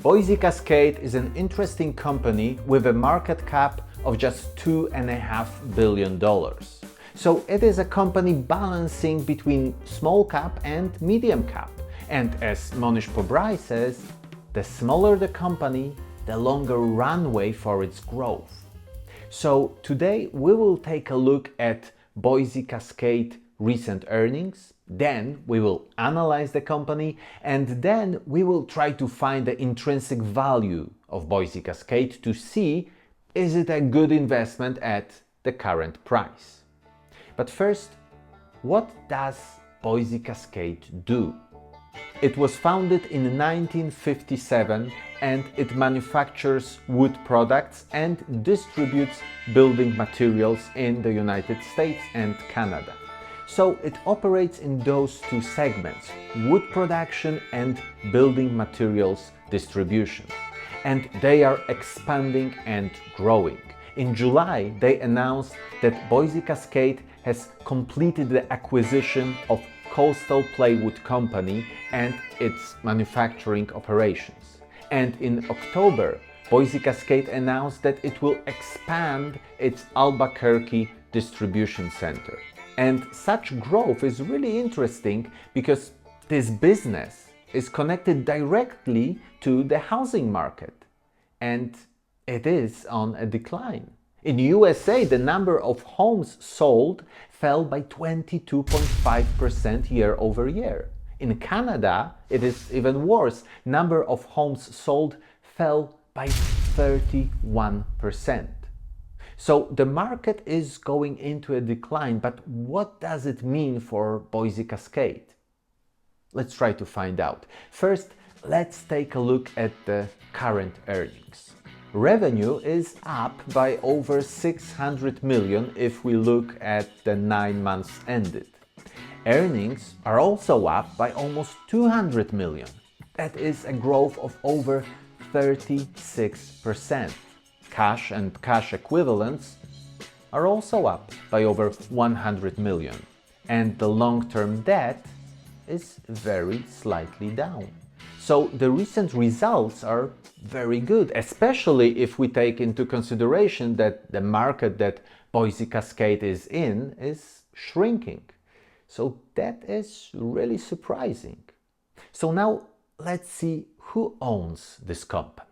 Boise Cascade is an interesting company with a market cap of just $2.5 billion. So it is a company balancing between small cap and medium cap. And as Monish Pobrai says, the smaller the company, the longer runway for its growth. So today we will take a look at Boise Cascade recent earnings, then we will analyze the company, and then we will try to find the intrinsic value of Boise Cascade to see is it a good investment at the current price. But first, what does Boise Cascade do? It was founded in 1957 and it manufactures wood products and distributes building materials in the United States and Canada. So it operates in those two segments, wood production and building materials distribution. And they are expanding and growing. In July, they announced that Boise Cascade has completed the acquisition of Coastal Plywood Company and its manufacturing operations. And in October, Boise Cascade announced that it will expand its Albuquerque distribution center. And such growth is really interesting because this business is connected directly to the housing market. And it is on a decline. In USA, the number of homes sold fell by 22.5% year over year. In Canada, it is even worse. Number of homes sold fell by 31%. So the market is going into a decline, but what does it mean for Boise Cascade? Let's try to find out. First, let's take a look at the current earnings. Revenue is up by over 600 million if we look at the 9 months ended. Earnings are also up by almost 200 million. That is a growth of over 36%. Cash and cash equivalents are also up by over 100 million. And the long-term debt is very slightly down. So the recent results are very good, especially if we take into consideration that the market that Boise Cascade is in is shrinking. So that is really surprising. So now let's see who owns this company.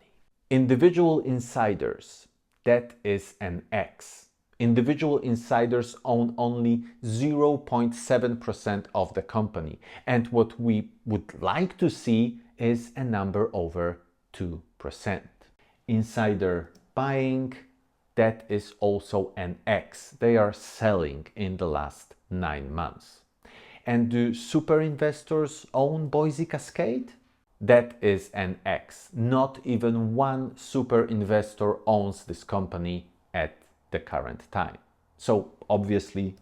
Individual insiders, that is an X. Individual insiders own only 0.7% of the company. And what we would like to see is a number over 2%. Insider buying, that is also an X. They are selling in the last 9 months. And do super investors own Boise Cascade? That is an X. Not even one super investor owns this company at the current time. So obviously,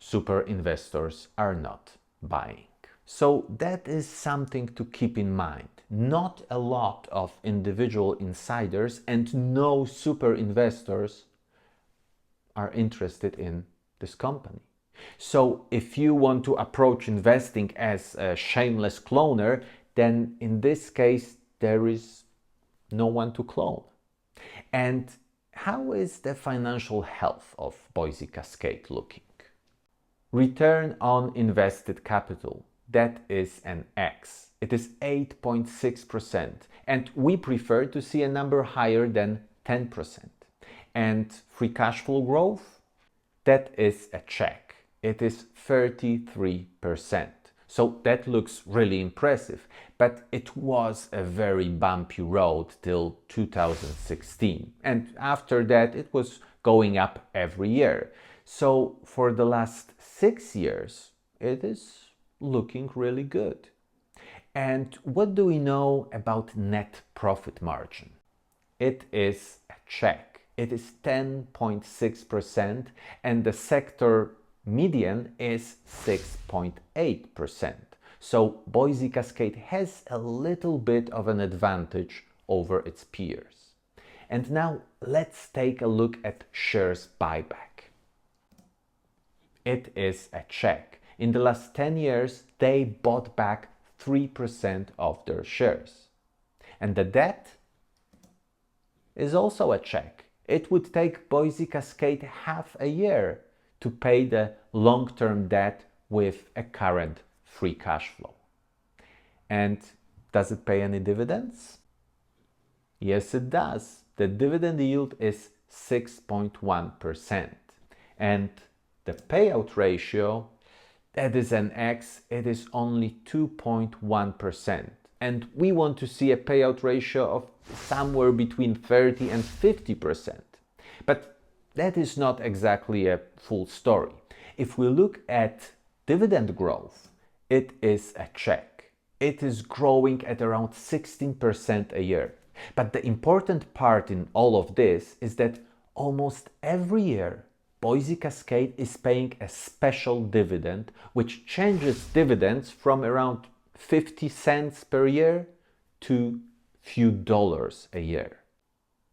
super investors are not buying. So that is something to keep in mind. Not a lot of individual insiders and no super investors are interested in this company. So if you want to approach investing as a shameless cloner, then in this case, there is no one to clone. And how is the financial health of Boise Cascade looking? Return on invested capital, that is an X. It is 8.6%, and we prefer to see a number higher than 10%. And free cash flow growth, that is a check. It is 33%. So that looks really impressive, but it was a very bumpy road till 2016. And after that, it was going up every year. So for the last 6 years, it is looking really good. And what do we know about net profit margin? It is a check. It is 10.6%, and the sector median is 6.8%. So Boise Cascade has a little bit of an advantage over its peers. And now let's take a look at shares buyback. It is a check. In the last 10 years, they bought back 3% of their shares. And the debt is also a check. It would take Boise Cascade half a year to pay the long-term debt with a current free cash flow. And does it pay any dividends? Yes, it does. The dividend yield is 6.1%. And the payout ratio, that is an X, it is only 2.1%. And we want to see a payout ratio of somewhere between 30 and 50%. But that is not exactly a full story. If we look at dividend growth, it is a check. It is growing at around 16% a year. But the important part in all of this is that almost every year, Boise Cascade is paying a special dividend, which changes dividends from around 50 cents per year to few dollars a year.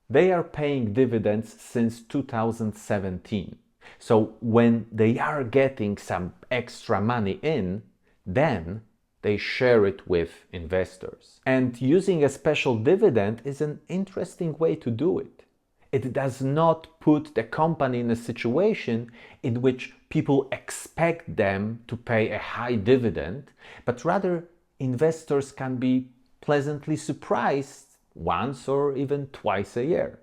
They are paying dividends since 2017. So when they are getting some extra money in, then they share it with investors. And using a special dividend is an interesting way to do it. It does not put the company in a situation in which people expect them to pay a high dividend, but rather investors can be pleasantly surprised once or even twice a year.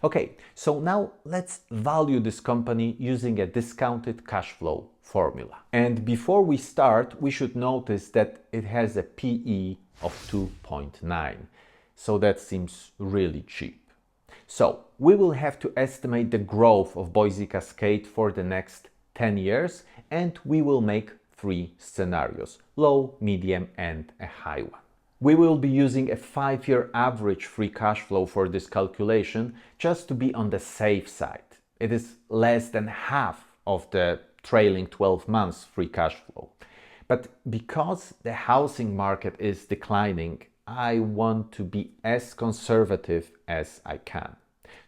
Okay, so now let's value this company using a discounted cash flow formula. And before we start, we should notice that it has a PE of 2.9. So that seems really cheap. So we will have to estimate the growth of Boise Cascade for the next 10 years, and we will make 3 scenarios: low, medium, and a high one. We will be using a 5-year average free cash flow for this calculation, just to be on the safe side. It is less than half of the trailing 12 months free cash flow. But because the housing market is declining, I want to be as conservative as I can.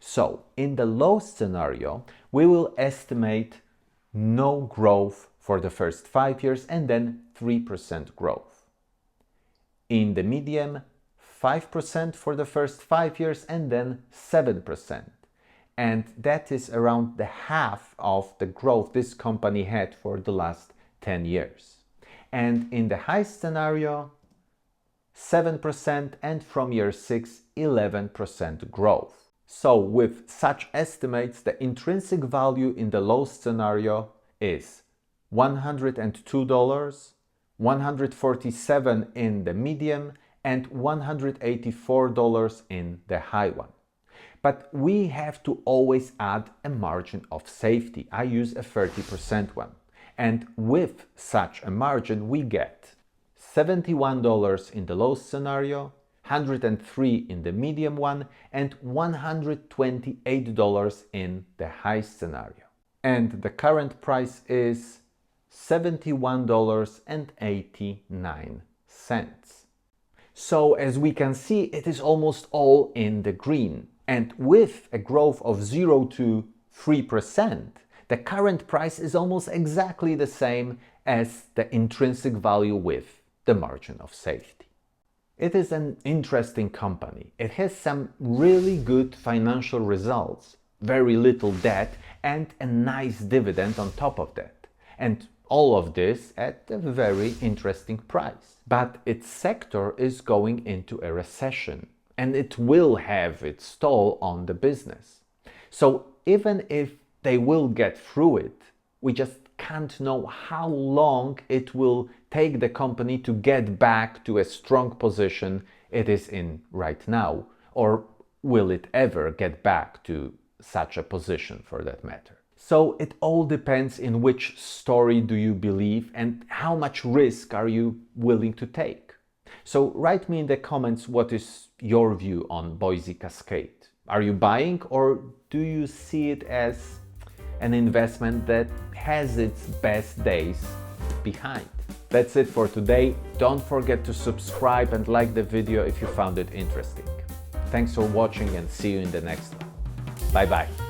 So in the low scenario, we will estimate no growth for the first 5 years and then 3% growth. In the medium, 5% for the first 5 years and then 7%. And that is around the half of the growth this company had for the last 10 years. And in the high scenario, 7%, and from year 6, 11% growth. So with such estimates, the intrinsic value in the low scenario is $102, $147 in the medium, and $184 in the high one. But we have to always add a margin of safety. I use a 30% one. And with such a margin, we get $71 in the low scenario, $103 in the medium one, and $128 in the high scenario. And the current price is $71.89. So as we can see, it is almost all in the green. And with a growth of 0 to 3%, the current price is almost exactly the same as the intrinsic value with the margin of safety. It is an interesting company. It has some really good financial results, very little debt, and a nice dividend on top of that. And all of this at a very interesting price. But its sector is going into a recession, and it will have its toll on the business. So even if they will get through it, we just can't know how long it will take the company to get back to a strong position it is in right now, or will it ever get back to such a position for that matter. So it all depends in which story do you believe and how much risk are you willing to take. So write me in the comments what is your view on Boise Cascade. Are you buying, or do you see it as an investment that has its best days behind? That's it for today. Don't forget to subscribe and like the video if you found it interesting. Thanks for watching, and see you in the next one. Bye bye.